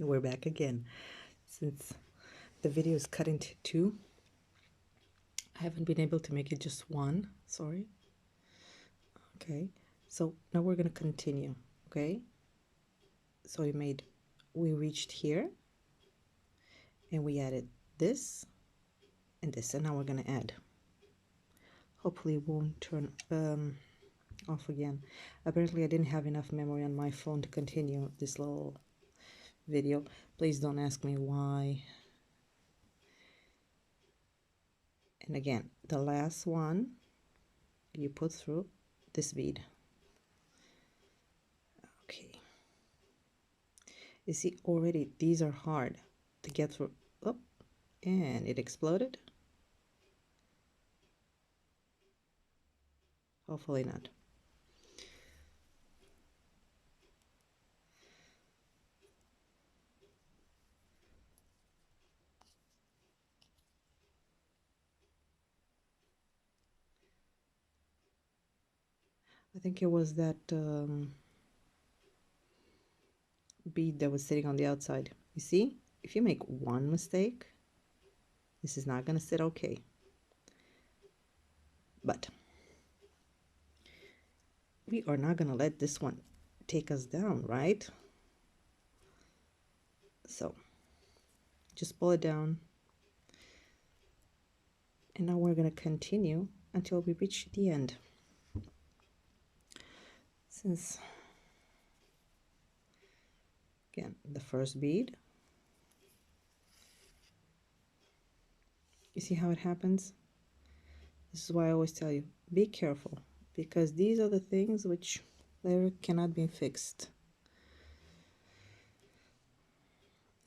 We're back again. Since the video is cut into two, I haven't been able to make it just one. Sorry. Okay, so now we're going to continue. Okay, so we reached here and we added this and this, and now we're going to add. Hopefully it won't turn off again. Apparently I didn't have enough memory on my phone to continue this little video. Please don't ask me why. And again, the last one you put through this bead. Okay, you see already these are hard to get through. Oh, and it exploded. Hopefully not. I think it was that bead that was sitting on the outside. You see, if you make one mistake, this is not going to sit okay. But we are not going to let this one take us down, right? So just pull it down. And now we're going to continue until we reach the end. Since, again, the first bead, you see how it happens? This is why I always tell you, be careful, because these are the things which later cannot be fixed.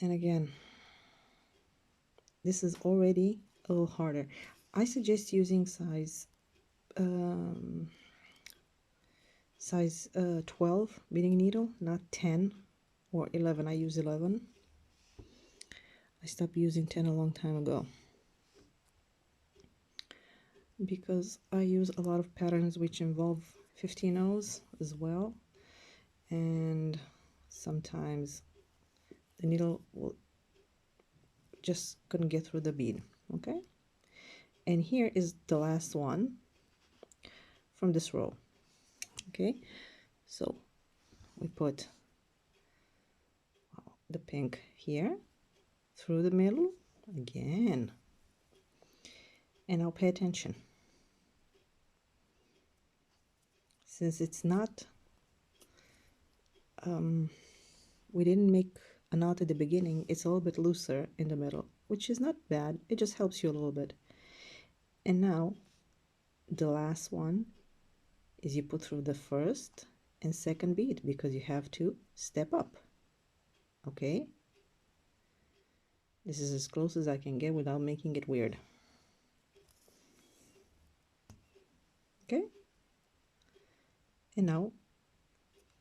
And again, this is already a little harder. I suggest using size 12 beading needle, not 10 or 11. I use 11. I stopped using 10 a long time ago because I use a lot of patterns which involve 15 O's as well, and sometimes the needle will just couldn't get through the bead. Okay, and here is the last one from this row. Okay, so we put the pink here through the middle again, and now pay attention. Since it's not we didn't make a knot at the beginning, it's a little bit looser in the middle, which is not bad. It just helps you a little bit. And now the last one is you put through the first and second bead, because you have to step up. Okay, this is as close as I can get without making it weird. Okay, and now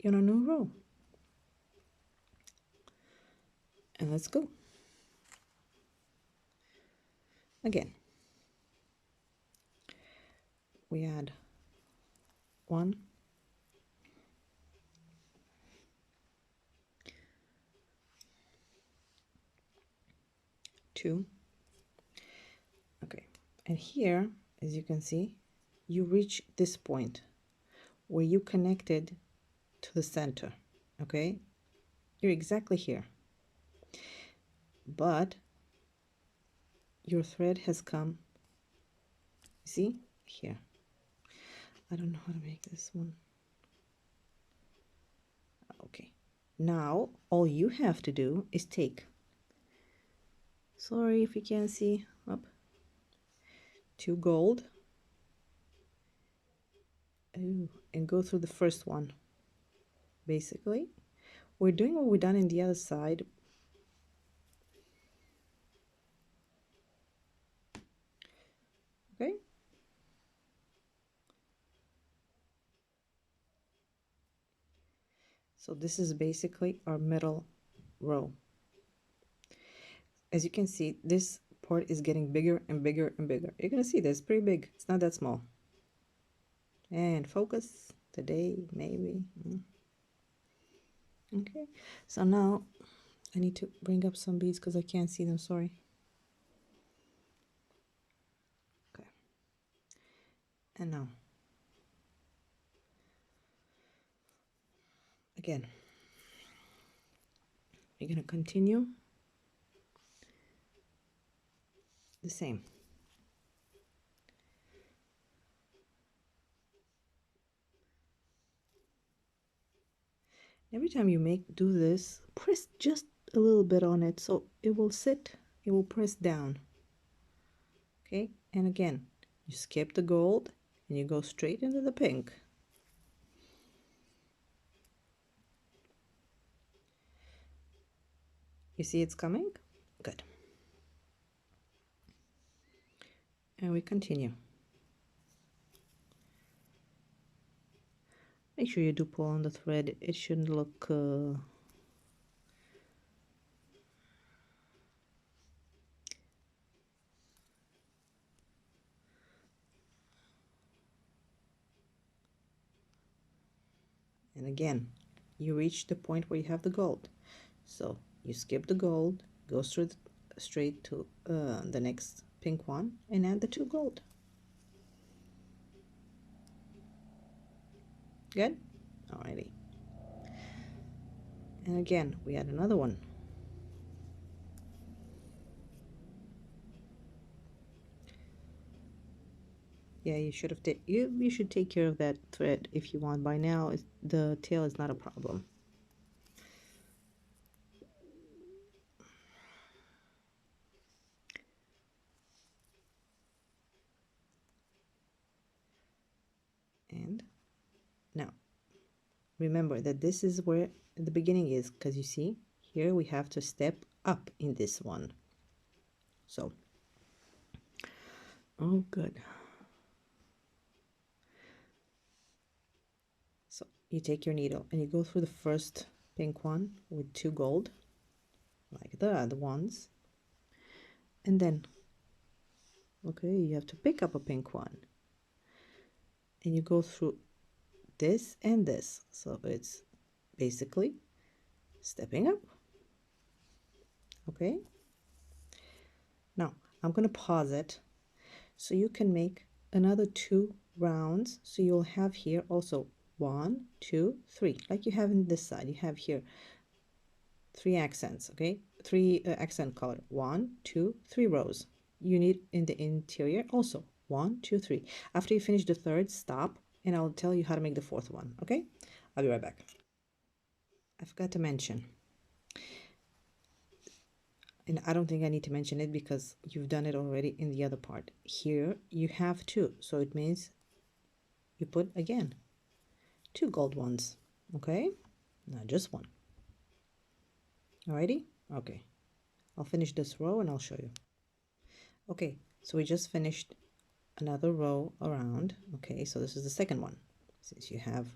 you're on a new row, and let's go again. We add 1, 2. Okay, and here, as you can see, you reach this point where you connected to the center. Okay, you're exactly here, but your thread has come, see here. I don't know how to make this one. Okay, now all you have to do is take, sorry if you can't see, up 2 gold, and go through the first one. Basically, we're doing what we've done in the other side. Okay, so this is basically our middle row. As you can see, this part is getting bigger and bigger and bigger. You're gonna see this pretty big, it's not that small. And focus today, maybe. Okay, so now I need to bring up some beads because I can't see them, sorry. Okay. And now, again, you're going to continue the same. Every time you do this, press just a little bit on it so it will sit, it will press down. Okay, and again, you skip the gold and you go straight into the pink. You see it's coming? Good. And we continue. Make sure you do pull on the thread. It shouldn't look and again, you reach the point where you have the gold. So you skip the gold, go straight to the next pink one and add the 2 gold. Good? Alrighty. And again, we add another one. Yeah, you should have you should take care of that thread if you want. By now, the tail is not a problem. And now, remember that this is where the beginning is, because you see, here we have to step up in this one. So, oh, good. So you take your needle and you go through the first pink one with 2 gold, like the other ones. And then, okay, you have to pick up a pink one. And you go through this and this. So it's basically stepping up. Okay. Now, I'm going to pause it so you can make another 2 rounds. So you'll have here also 1, 2, 3, like you have in this side. You have here 3 accents, okay? 3 accent color. 1, 2, 3 rows. You need in the interior also 1, 2, 3. After you finish the third, stop, and I'll tell you how to make the 4th one, okay? I'll be right back. I forgot to mention, and I don't think I need to mention it because you've done it already in the other part. Here you have 2, so it means you put again 2 gold ones, okay? Not just 1. Alrighty? Okay. I'll finish this row and I'll show you. Okay, so we just finished another row around. Okay, so this is the second one, since you have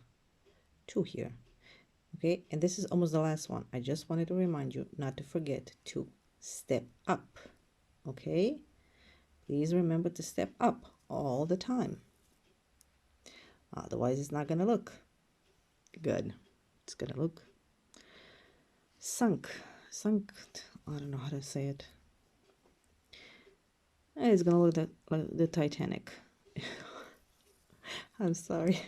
2 here. Okay, and this is almost the last one. I just wanted to remind you not to forget to step up. Okay, please remember to step up all the time. Otherwise, it's not gonna look good. It's gonna look sunk. I don't know how to say it. It's gonna look like the Titanic. I'm sorry.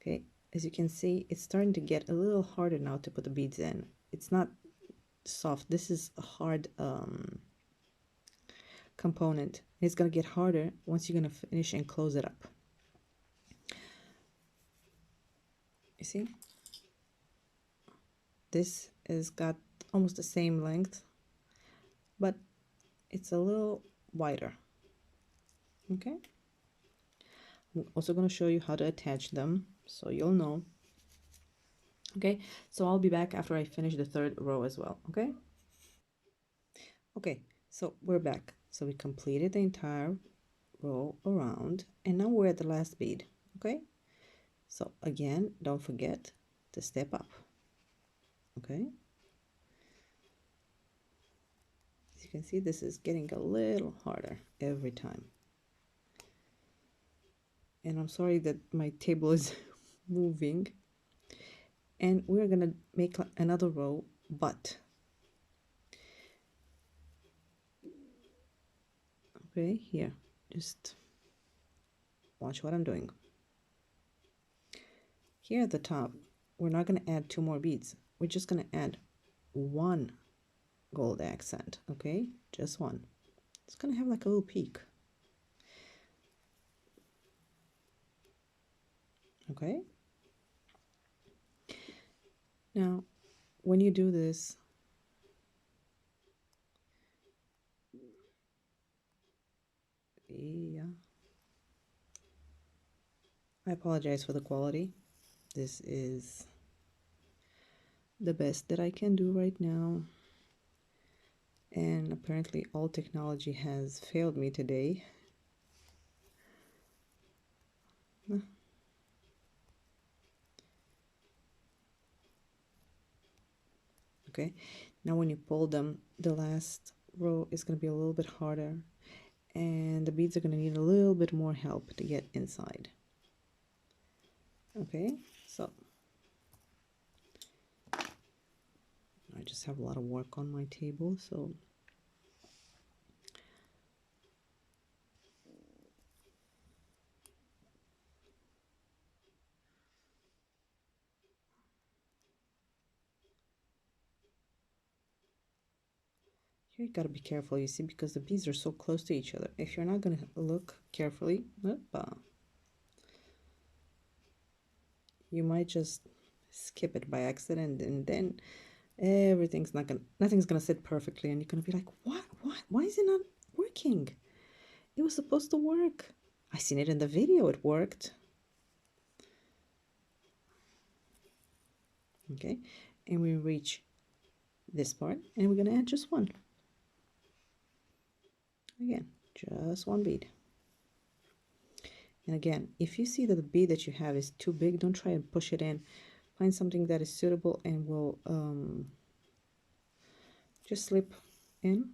Okay, as you can see, it's starting to get a little harder now to put the beads in. It's not soft. This is a hard component. It's gonna get harder once you're gonna finish and close it up. You see? This has got almost the same length, but it's a little wider. Okay? I'm also going to show you how to attach them so you'll know. Okay, so I'll be back after I finish the 3rd row as well. Okay? Okay, so we're back. So we completed the entire row around, and now we're at the last bead. Okay? So again, don't forget to step up. Okay? As you can see, this is getting a little harder every time. And I'm sorry that my table is moving. And we're gonna make another row but okay, here, just watch what I'm doing. Here at the top, we're not going to add 2 more beads. We're just going to add 1 gold accent, okay? Just 1. It's going to have like a little peak. Okay? Now, when you do this, yeah, I apologize for the quality. This is the best that I can do right now. And apparently all technology has failed me today. Okay, now when you pull them, the last row is going to be a little bit harder, and the beads are going to need a little bit more help to get inside. Okay, so I just have a lot of work on my table, so here you got to be careful, you see, because the beads are so close to each other. If you're not going to look carefully, you might just skip it by accident, and then nothing's gonna sit perfectly, and you're gonna be like, what, why is it not working? It was supposed to work. I seen it in the video, it worked. Okay, and we reach this part, and we're gonna add just 1. Again, just 1 bead. And again, if you see that the bead that you have is too big, don't try and push it in. Find something that is suitable and will just slip in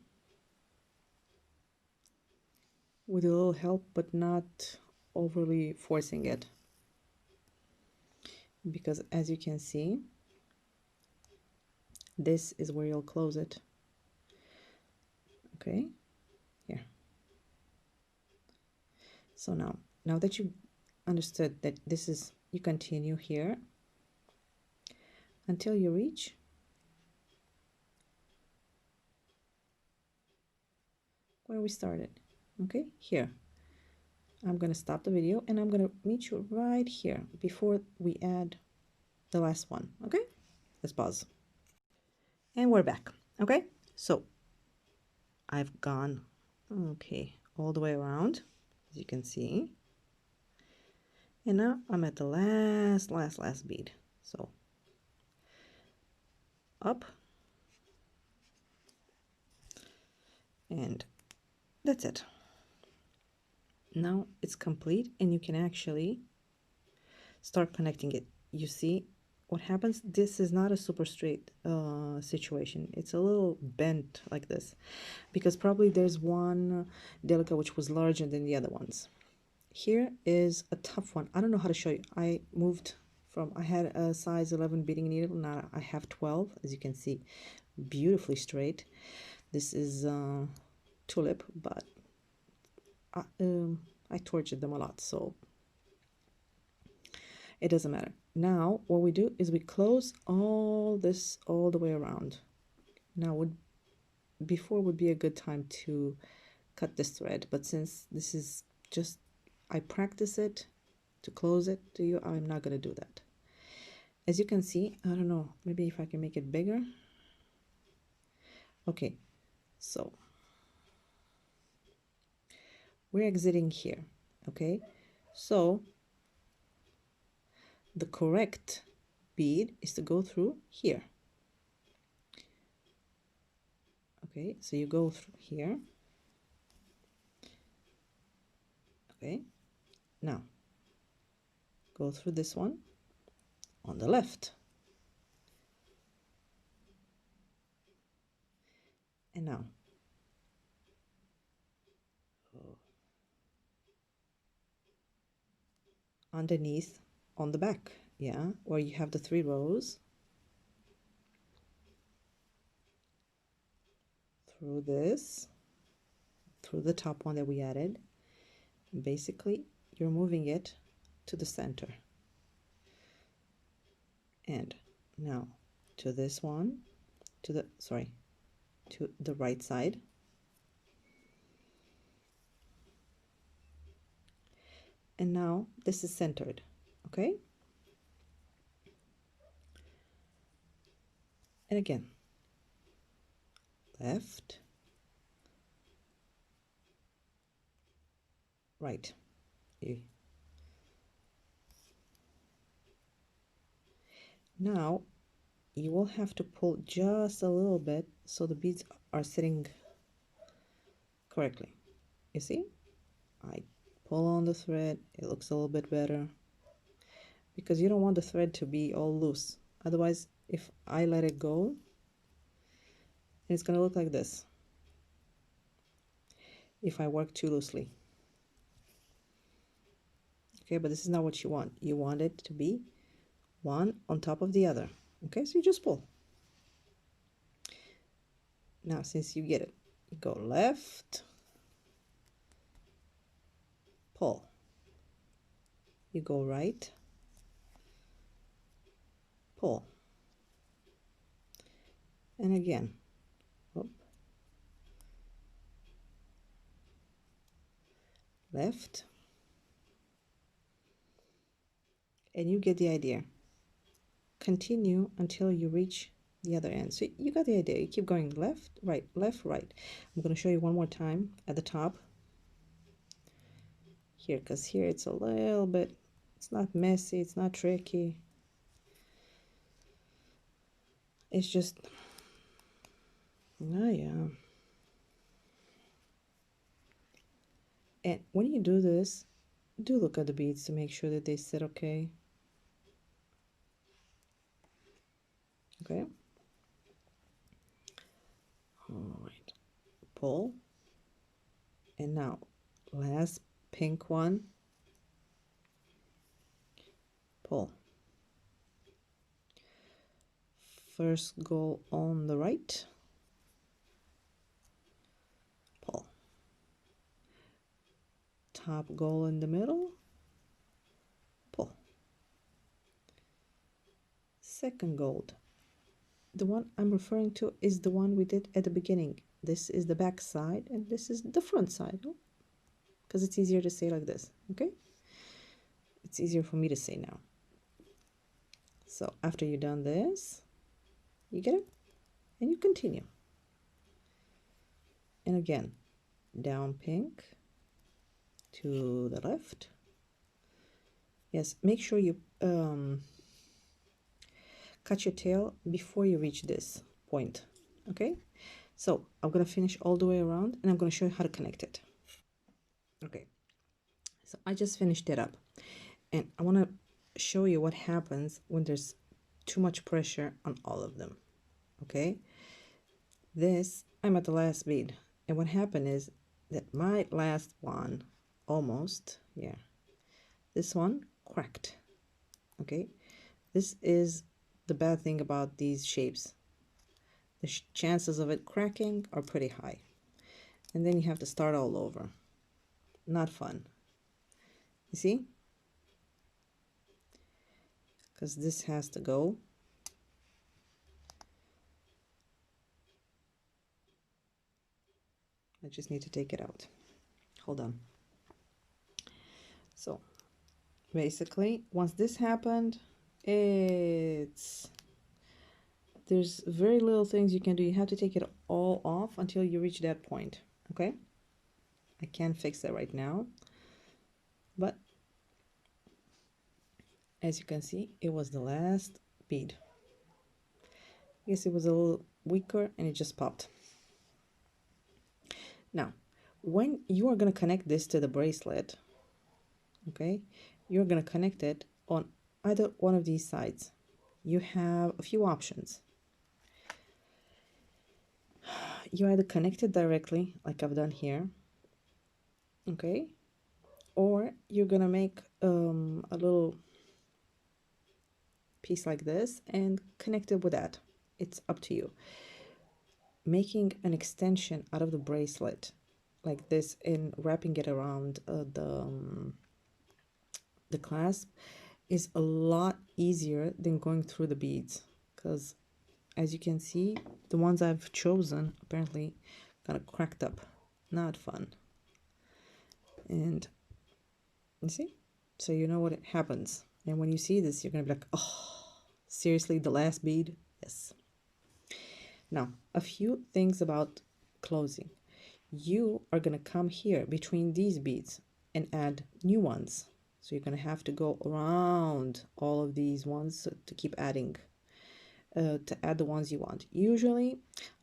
with a little help, but not overly forcing it, because as you can see, this is where you'll close it. Okay, here. So now that you understood that this is, you continue here until you reach where we started. Okay, here. I'm going to stop the video and I'm going to meet you right here before we add the last one. Okay, let's pause. And we're back. Okay, so I've gone, okay, all the way around, as you can see. And now I'm at the last bead. So up, and that's it. Now it's complete, and you can actually start connecting it. You see what happens? This is not a super straight situation. It's a little bent like this, because probably there's one delica which was larger than the other ones. Here is a tough one. I don't know how to show you. I moved from, I had a size 11 beading needle, now I have 12, as you can see, beautifully straight. This is tulip, but I tortured them a lot, so it doesn't matter. Now what we do is we close all this all the way around. Now before would be a good time to cut this thread, but since this is just, I practice it to close it to you, I'm not going to do that. As you can see, I don't know, maybe if I can make it bigger. Okay, so we're exiting here. Okay, so the correct bead is to go through here. Okay, so you go through here. Okay, now go through this one on the left, and now underneath on the back, yeah, where you have the 3 rows. through this, through the top one that we added. Basically, you're moving it to the center. And now to this one, to the right side. And now this is centered, okay? And again, left, right. Now you will have to pull just a little bit so the beads are sitting correctly. You see? I pull on the thread, it looks a little bit better because you don't want the thread to be all loose. Otherwise, if I let it go, it's going to look like this if I work too loosely. Okay, but this is not what you want. You want it to be one on top of the other. Okay, so you just pull. Now, since you get it, you go left, pull. You go right, pull. And again, whoop, left, and you get the idea. Continue until you reach the other end. So you got the idea. You keep going left, right, left, right. I'm going to show you one more time at the top here, because here it's a little bit, it's not messy, it's not tricky. It's just, oh yeah. And when you do this, do look at the beads to make sure that they sit okay. Okay. All right. Pull. And now, last pink one. Pull. First go on the right. Pull. Top goal in the middle. Pull. Second gold. The one I'm referring to is the one we did at the beginning. This is the back side and this is the front side, because it's easier to say like this. Okay, it's easier for me to say now. So after you've done this, you get it and you continue. And again, down pink to the left. Yes, make sure you cut your tail before you reach this point. Okay, so I'm gonna finish all the way around and I'm gonna show you how to connect it. Okay, so I just finished it up and I want to show you what happens when there's too much pressure on all of them. Okay, this, I'm at the last bead, and what happened is that my last one almost, yeah, this one cracked. Okay, this is the bad thing about these shapes. The chances of it cracking are pretty high, and then you have to start all over. Not fun. You see, because this has to go. I just need to take it out. Hold on. So basically, once this happened, there's very little things you can do. You have to take it all off until you reach that point. Okay, I can't fix it right now, but as you can see, it was the last bead. I guess it was a little weaker and it just popped. Now, when you are going to connect this to the bracelet, okay, you're going to connect it on either one of these sides. You have a few options. You either connect it directly, like I've done here, okay, or you're going to make a little piece like this and connect it with that. It's up to you. making an extension out of the bracelet like this and wrapping it around the clasp is a lot easier than going through the beads, because as you can see, the ones I've chosen apparently kind of cracked up. Not fun. And you see, so you know what happens. And when you see this, you're gonna be like, oh, seriously, the last bead? Yes. Now, a few things about closing. You are gonna come here between these beads and add new ones. So you're gonna have to go around all of these ones to keep adding, to add the ones you want. Usually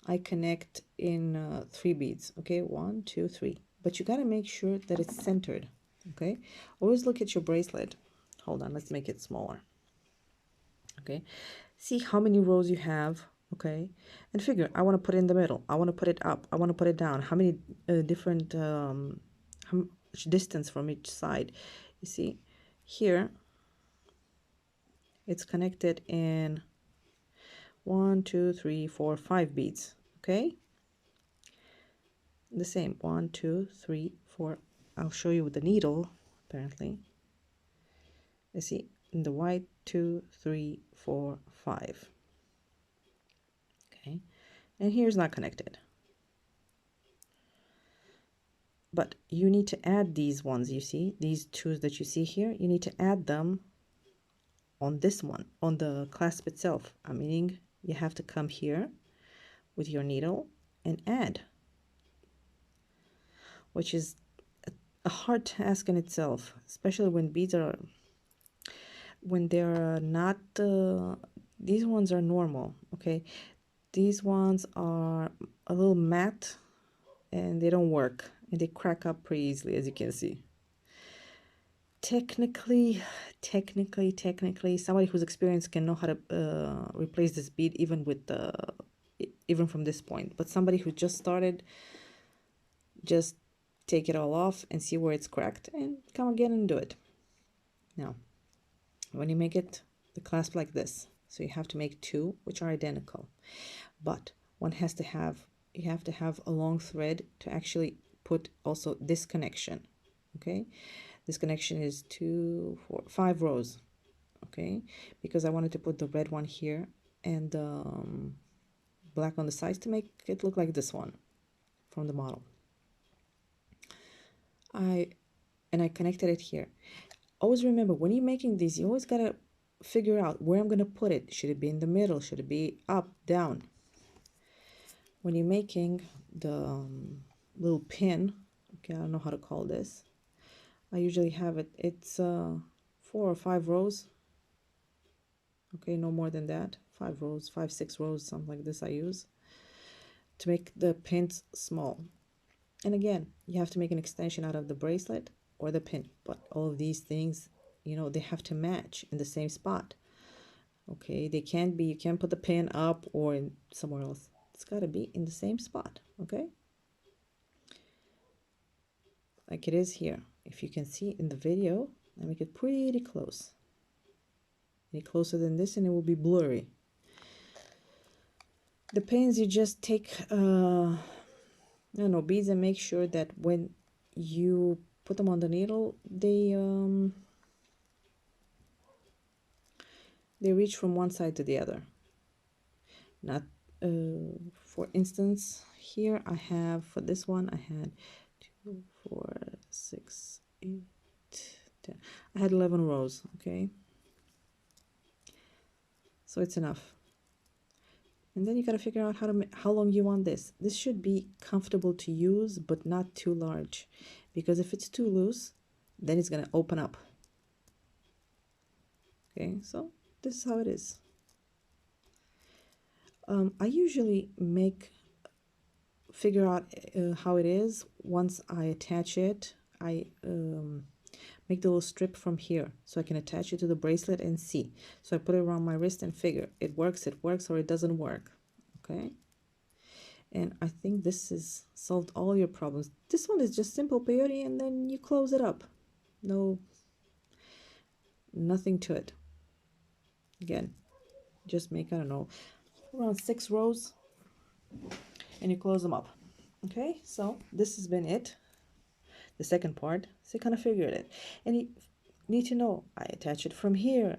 I connect in 3 beads, okay? 1, 2, 3. But you gotta make sure that it's centered, okay? Always look at your bracelet. Hold on, let's make it smaller. Okay, see how many rows you have, okay? And figure, I want to put it in the middle, I want to put it up, I want to put it down. How many different, how much distance from each side? You see, here it's connected in 1, 2, 3, 4, 5 beads, okay? The same, 1, 2, 3, 4. I'll show you with the needle, apparently. You see, in the white, 2, 3, 4, 5. Okay, and here's not connected. But you need to add these ones, you see, these twos that you see here, you need to add them on this one, on the clasp itself. Meaning you have to come here with your needle and add, which is a hard task in itself, especially when beads are, when they're not, these ones are normal, okay? These ones are a little matte and they don't work and they crack up pretty easily, as you can see. Technically, somebody who's experienced can know how to replace this bead even with the, even from this point. But somebody who just started, just take it all off and see where it's cracked and come again and do it. Now, when you make it the clasp like this, so you have to make 2 which are identical, but one has to have, you have to have a long thread to actually put also this connection, okay? This connection is 2, 4, 5 rows, okay? Because I wanted to put the red one here and black on the sides to make it look like this one from the model. I connected it here. Always remember, when you're making these, you always gotta figure out where I'm gonna put it. Should it be in the middle? Should it be up, down? When you're making the little pin, okay, I don't know how to call this. I usually have it, it's 4 or 5 rows, okay, no more than that. 5 rows, 5, 6 rows, something like this I use to make the pins small. And again, you have to make an extension out of the bracelet or the pin, but all of these things, you know, they have to match in the same spot, okay? They can't be, you can't put the pin up or in somewhere else. It's got to be in the same spot, okay? Like it is here. If you can see in the video, I make it pretty close. Any closer than this and it will be blurry. The pins, you just take I don't know, beads, and make sure that when you put them on the needle, they reach from one side to the other. Not, for instance, here I have, for this one, I had 2, 4, 6, 8, 10. I had 11 rows, okay? So it's enough. And then you got to figure out how long you want this. This should be comfortable to use, but not too large, because if it's too loose, then it's going to open up. Okay, so this is how it is. I usually figure out how it is once I attach it. I make the little strip from here so I can attach it to the bracelet and see. So I put it around my wrist and figure it works, or it doesn't work. Okay, and I think this has solved all your problems. This one is just simple peyote and then you close it up. Nothing to it. Again, just make, I don't know, around 6 rows and you close them up. Okay, so this has been it, the second part. So you kind of figured it, and you need to know, I attach it from here,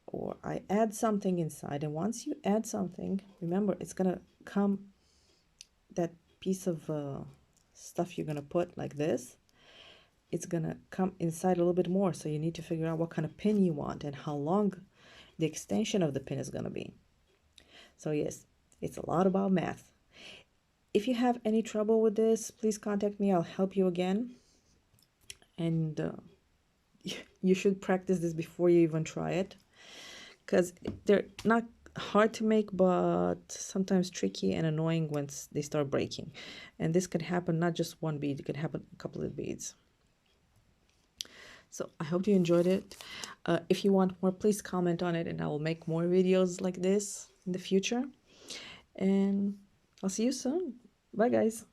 or I add something inside. And once you add something, remember, it's gonna come, that piece of stuff you're gonna put like this, it's gonna come inside a little bit more. So you need to figure out what kind of pin you want and how long the extension of the pin is gonna be. So yes, it's a lot about math. If you have any trouble with this, please contact me. I'll help you again. And you should practice this before you even try it, because they're not hard to make, but sometimes tricky and annoying once they start breaking. And this could happen not just one bead, it could happen a couple of beads. So I hope you enjoyed it. If you want more, please comment on it, and I will make more videos like this in the future. And I'll see you soon. Bye, guys.